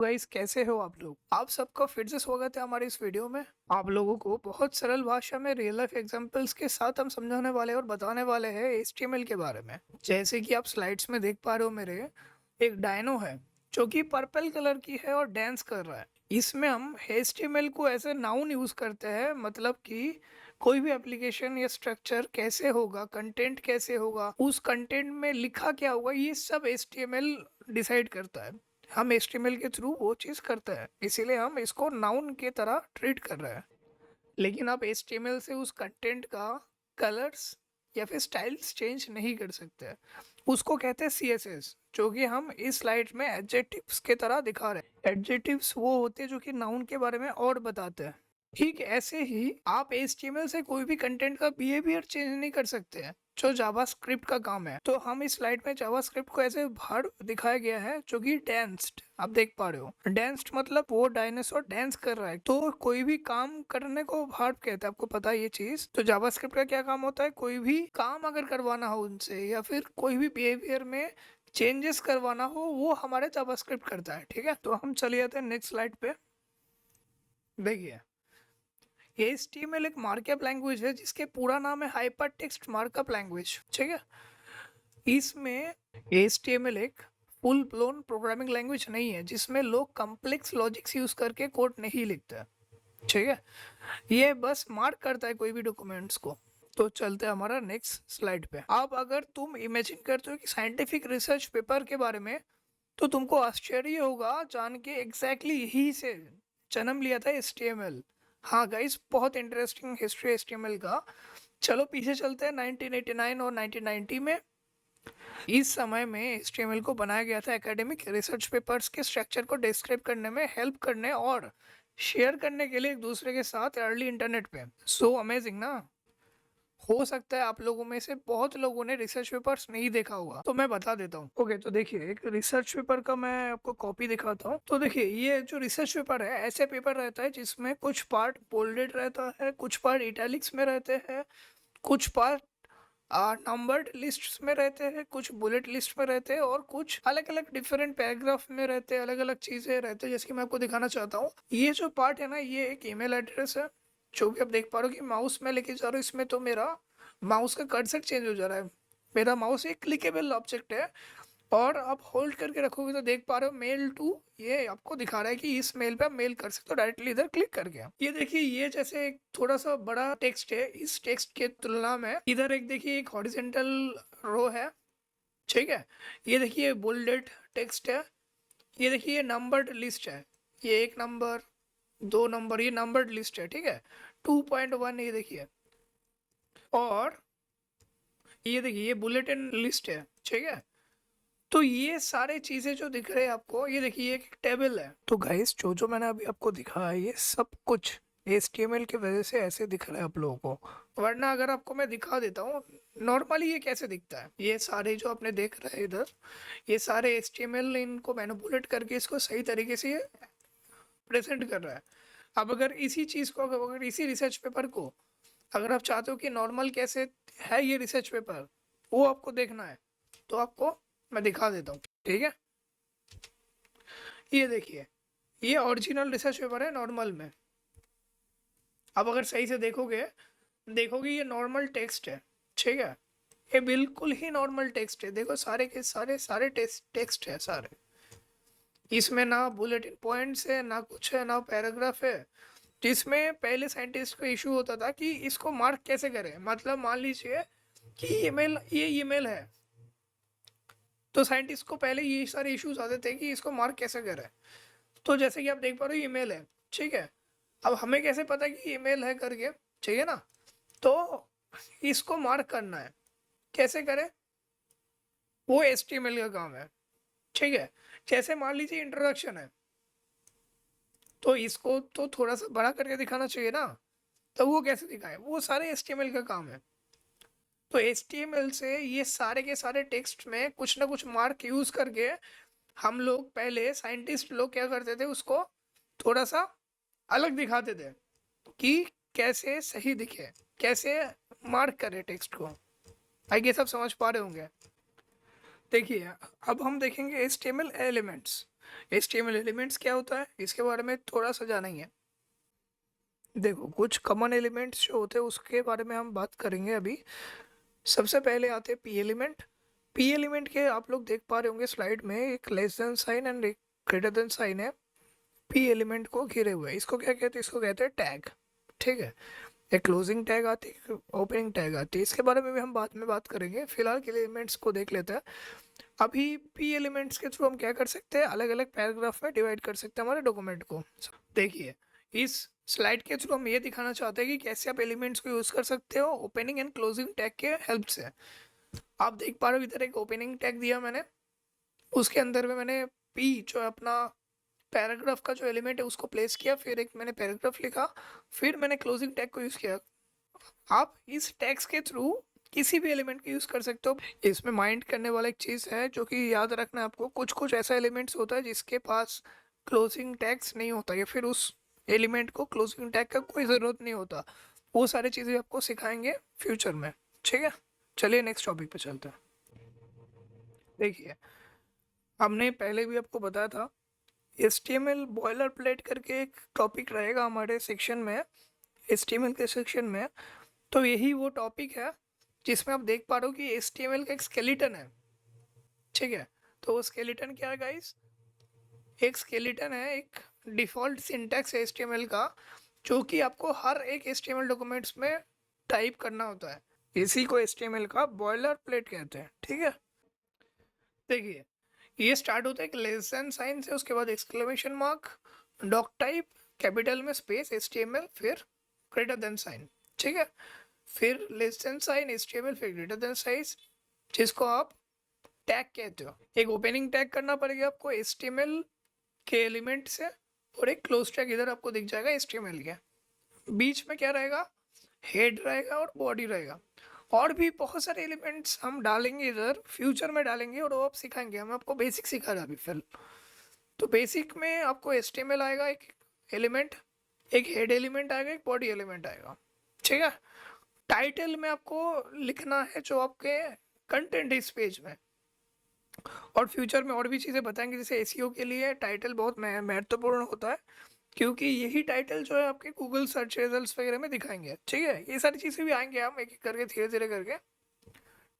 Guys, कैसे हो आप लोग। आप सबका फिर से स्वागत है हमारे इस वीडियो में। आप लोगों को बहुत सरल भाषा में रियल लाइफ एग्जांपल्स के साथ हम समझाने वाले और बताने वाले हैं HTML के बारे में। जैसे कि आप स्लाइड्स में देख पा रहे हो, मेरे एक डायनो है जो कि पर्पल कलर की है और डांस कर रहा है। इसमें हम HTML को एज ए नाउन यूज करते हैं, मतलब कि कोई भी एप्लीकेशन या स्ट्रक्चर कैसे होगा, कंटेंट कैसे होगा, उस कंटेंट में लिखा क्या होगा, ये सब HTML डिसाइड करता है। हम HTML के थ्रू वो चीज़ करते हैं, इसीलिए हम इसको नाउन की तरह ट्रीट कर रहे हैं। लेकिन आप HTML से उस कंटेंट का कलर्स या फिर स्टाइल्स चेंज नहीं कर सकते। उसको कहते हैं CSS, जो कि हम इस स्लाइड में एडजेक्टिव्स के तरह दिखा रहे हैं। एडजेक्टिव्स वो होते हैं जो कि नाउन के बारे में और बताते हैं। ठीक ऐसे ही आप HTML से कोई भी कंटेंट का बिहेवियर चेंज नहीं कर सकते हैं, जो जावास्क्रिप्ट का काम है। तो हम इस स्लाइड में जावास्क्रिप्ट को ऐसे वर्ड दिखाया गया है जो कि डांस्ड, आप देख पा रहे हो। डांस्ड मतलब वो डायनासोर डांस कर रहा है। तो कोई भी काम करने को वर्ब कहते हैं, आपको पता है ये चीज। तो जावास्क्रिप्ट का क्या काम होता है, कोई भी काम अगर करवाना हो उनसे या फिर कोई भी बिहेवियर में चेंजेस करवाना हो, वो हमारे जावास्क्रिप्ट करता है। ठीक है, तो हम चले जाते हैं नेक्स्ट स्लाइड पे। देखिए, HTML एक मार्कअप लैंग्वेज है जिसके पूरा नाम है हाइपर टेक्स्ट मार्कअप लैंग्वेज। ठीक है, इसमें HTML एक फुल ब्लोन प्रोग्रामिंग लैंग्वेज नहीं है जिसमें लोग कॉम्प्लेक्स लॉजिक्स यूज करके कोड नहीं लिखते। ठीक है, ये बस मार्क करता है कोई भी डॉक्यूमेंट्स को। तो चलते हैं हमारा नेक्स्ट स्लाइड पे। अब अगर तुम इमेजिन करते हो कि साइंटिफिक रिसर्च पेपर के बारे में, तो तुमको आश्चर्य होगा जान के एग्जैक्टली यही से जन्म लिया था HTML। हाँ गाइस, बहुत इंटरेस्टिंग हिस्ट्री HTML का। चलो पीछे चलते हैं 1989 और 1990 में। इस समय में HTML को बनाया गया था एकेडमिक रिसर्च पेपर्स के स्ट्रक्चर को डिस्क्राइब करने में हेल्प करने और शेयर करने के लिए एक दूसरे के साथ अर्ली इंटरनेट पे। सो अमेजिंग ना। हो सकता है आप लोगों में से बहुत लोगों ने रिसर्च पेपर्स नहीं देखा होगा, तो मैं बता देता हूँ। ओके, तो देखिए, एक रिसर्च पेपर का मैं आपको कॉपी दिखाता हूँ। तो देखिए, ये जो रिसर्च पेपर है, ऐसे पेपर रहता है जिसमें कुछ पार्ट बोल्डेड रहता है, कुछ पार्ट इटैलिक्स में रहते हैं, कुछ पार्ट नंबर्ड लिस्ट में रहते हैं, कुछ बुलेट लिस्ट में रहते हैं, और कुछ अलग अलग डिफरेंट पैराग्राफ में रहते हैं, अलग अलग चीजें रहते हैं। जैसे कि मैं आपको दिखाना चाहता हूँ, ये जो पार्ट है ना, ये एक ईमेल एड्रेस है। जो भी आप देख पा रहे हो कि माउस में लेके जा रहा हूँ, इसमें तो मेरा माउस का कर्सर चेंज हो जा रहा है। मेरा माउस एक क्लिकेबल ऑब्जेक्ट है, और आप होल्ड करके रखोगे तो देख पा रहे हो मेल टू, ये आपको दिखा रहा है कि इस मेल पे आप मेल कर सकते हो डायरेक्टली इधर क्लिक करके। ये देखिए, ये जैसे एक थोड़ा सा बड़ा टेक्स्ट है, इस टेक्स्ट के तुलना में इधर एक देखिए एक हॉरिजेंटल रो है। ठीक है, ये देखिए बोल्डेड टेक्स्ट है। ये देखिए नंबर्ड लिस्ट है, ये 1 नंबर, 2 नंबर, ये नंबर्ड लिस्ट है। ठीक है, 2.1, ये देखिए। और ये देखिए, ये बुलेटिन लिस्ट है। ठीक है, तो ये सारे चीजें जो दिख रहे हैं आपको, ये देखिए एक टेबल है। तो गाइस, जो जो मैंने अभी आपको दिखाया है, ये सब कुछ HTML की वजह से ऐसे दिख रहा है आप लोगों को। वरना अगर आपको मैं दिखा देता हूँ नॉर्मली ये कैसे दिखता है, ये सारे जो आपने देख रहे हैं इधर, ये सारे HTML इनको मैनिपुलेट करके इसको सही तरीके से प्रेजेंट कर रहा है। अब अगर इसी चीज को, अगर इसी रिसर्च पेपर को अगर आप चाहते हो कि नॉर्मल कैसे है ये रिसर्च पेपर, वो आपको देखना है, तो आपको मैं दिखा देता हूँ। ठीक है, ये देखिए, ये ओरिजिनल रिसर्च पेपर है नॉर्मल में। अब अगर सही से देखोगे, देखोगे ये नॉर्मल टेक्स्ट है। ठीक है, ये बिल्कुल ही नॉर्मल टेक्स्ट है। देखो, सारे के सारे सारे टेक्स्ट है सारे। इसमें ना बुलेटिन पॉइंट्स है, ना कुछ है, ना पैराग्राफ है। जिसमें पहले साइंटिस्ट को इशू होता था कि इसको मार्क कैसे करें। मतलब मान लीजिए कि ईमेल, ये ईमेल है, तो साइंटिस्ट को पहले ये सारे इश्यूज आते थे कि इसको मार्क कैसे करें। तो जैसे कि आप देख पा रहे हो, ईमेल है। ठीक है, अब हमें कैसे पता कि ईमेल है करके, चाहिए ना। तो इसको मार्क करना है, कैसे करें, वो HTML का काम है। ठीक है, जैसे मान लीजिए इंट्रोडक्शन है, तो इसको तो थोड़ा सा बड़ा करके दिखाना चाहिए ना। तो वो कैसे दिखाए, वो सारे HTML का काम है। तो HTML से ये सारे के सारे टेक्स्ट में कुछ ना कुछ मार्क यूज करके हम लोग, पहले साइंटिस्ट लोग क्या करते थे, उसको थोड़ा सा अलग दिखाते थे कि कैसे सही दिखे, कैसे मार्क करे टेक्स्ट को। आई गेस आप समझ पा रहे होंगे। देखिए, अब हम देखेंगे HTML एलिमेंट्स। HTML एलिमेंट्स क्या होता है इसके बारे में थोड़ा सा जाना ही है। देखो कुछ कॉमन एलिमेंट्स जो होते हैं उसके बारे में हम बात करेंगे अभी। सबसे पहले आते हैं पी एलिमेंट। पी एलिमेंट के आप लोग देख पा रहे होंगे स्लाइड में, एक लेस देन साइन एंड एक ग्रेटर देन साइन है पी एलिमेंट को घिरे हुए। इसको क्या कहते हैं? इसको कहते हैं टैग। ठीक है, एक क्लोजिंग टैग आती है, ओपनिंग टैग आती है। इसके बारे में भी हम बाद में बात करेंगे, फिलहाल के एलिमेंट्स को देख लेते हैं। अभी पी एलिमेंट्स के थ्रू हम क्या कर सकते हैं, अलग अलग पैराग्राफ में डिवाइड कर सकते हैं हमारे डॉक्यूमेंट को। देखिए इस स्लाइड के थ्रू हम ये दिखाना चाहते हैं कि कैसे आप एलिमेंट्स को यूज़ कर सकते हो ओपनिंग एंड क्लोजिंग टैग के हेल्प से। आप देख पा रहे हो इधर एक ओपनिंग टैग दिया मैंने, उसके अंदर में मैंने पी जो है अपना पैराग्राफ का जो एलिमेंट है उसको प्लेस किया, फिर एक मैंने पैराग्राफ लिखा, फिर मैंने क्लोजिंग टैग को यूज़ किया। आप इस टैग्स के थ्रू किसी भी एलिमेंट को यूज़ कर सकते हो। इसमें माइंड करने वाला एक चीज़ है जो कि याद रखना है आपको, कुछ कुछ ऐसा एलिमेंट्स होता है जिसके पास क्लोजिंग टैग्स नहीं होता या फिर उस एलिमेंट को क्लोजिंग टैग का कोई ज़रूरत नहीं होता। वो सारी चीज़ें आपको सिखाएंगे फ्यूचर में। ठीक है, चलिए नेक्स्ट टॉपिक पे चलते हैं। देखिए हमने पहले भी आपको बताया था HTML बॉयलर प्लेट करके एक टॉपिक रहेगा हमारे सेक्शन में, HTML के सेक्शन में। तो यही वो टॉपिक है जिसमें आप देख पा रहे हो कि HTML का एक स्केलेटन है। ठीक है, तो वो स्केलेटन क्या है गाइस? एक स्केलेटन है, एक डिफ़ॉल्ट सिंटैक्स है HTML का, जो कि आपको हर एक HTML डॉक्यूमेंट्स में टाइप करना होता है। इसी को HTML का बॉयलर प्लेट कहते हैं। ठीक है, देखिए ये स्टार्ट होता है एक लेस देन साइन से, उसके बाद exclamation mark, doc type, capital में स्पेस HTML, फिर ग्रेटर देन साइन। ठीक है, फिर लेस देन साइन HTML, फिर ग्रेटर देन साइज, जिसको आप टैग कहते हो। एक ओपनिंग टैग करना पड़ेगा आपको HTML के एलिमेंट से, और एक क्लोज टैग इधर आपको दिख जाएगा HTML के। बीच में क्या रहेगा? हेड रहेगा और बॉडी रहेगा। और भी बहुत सारे एलिमेंट्स हम डालेंगे इधर, फ्यूचर में डालेंगे और वो आप सिखाएंगे। हम आपको बेसिक सिखा रहे हैं अभी फिर। तो बेसिक में आपको HTML आएगा एक एलिमेंट, एक हेड एलिमेंट आएगा, एक बॉडी एलिमेंट आएगा। ठीक है, टाइटल में आपको लिखना है जो आपके कंटेंट इस पेज में, और फ्यूचर में और भी चीज़ें बताएंगे। जैसे SEO के लिए टाइटल बहुत महत्वपूर्ण होता है, क्योंकि यही टाइटल जो है आपके गूगल सर्च रिजल्ट्स वगैरह में दिखाएंगे। ठीक है, ये सारी चीज़ें भी आएंगे हम एक एक करके धीरे धीरे करके।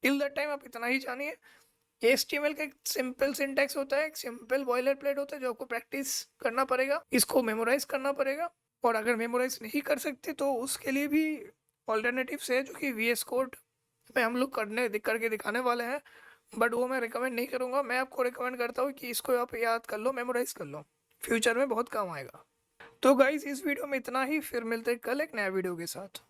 टिल दैट टाइम आप इतना ही जानिए, HTML का एक सिंपल सिंटैक्स होता है, एक सिंपल बॉयलर प्लेट होता है जो आपको प्रैक्टिस करना पड़ेगा, इसको मेमोराइज करना पड़ेगा। और अगर मेमोराइज नहीं कर सकते तो उसके लिए भी ऑल्टरनेटिव्स है जो कि VS कोड में हम लोग करके दिखाने वाले हैं। बट वो मैं रिकमेंड नहीं करूँगा, मैं आपको रिकमेंड करता हूँ कि इसको आप याद कर लो, मेमोराइज कर लो, फ्यूचर में बहुत काम आएगा। तो गाइस इस वीडियो में इतना ही, फिर मिलते हैं कल एक नया वीडियो के साथ।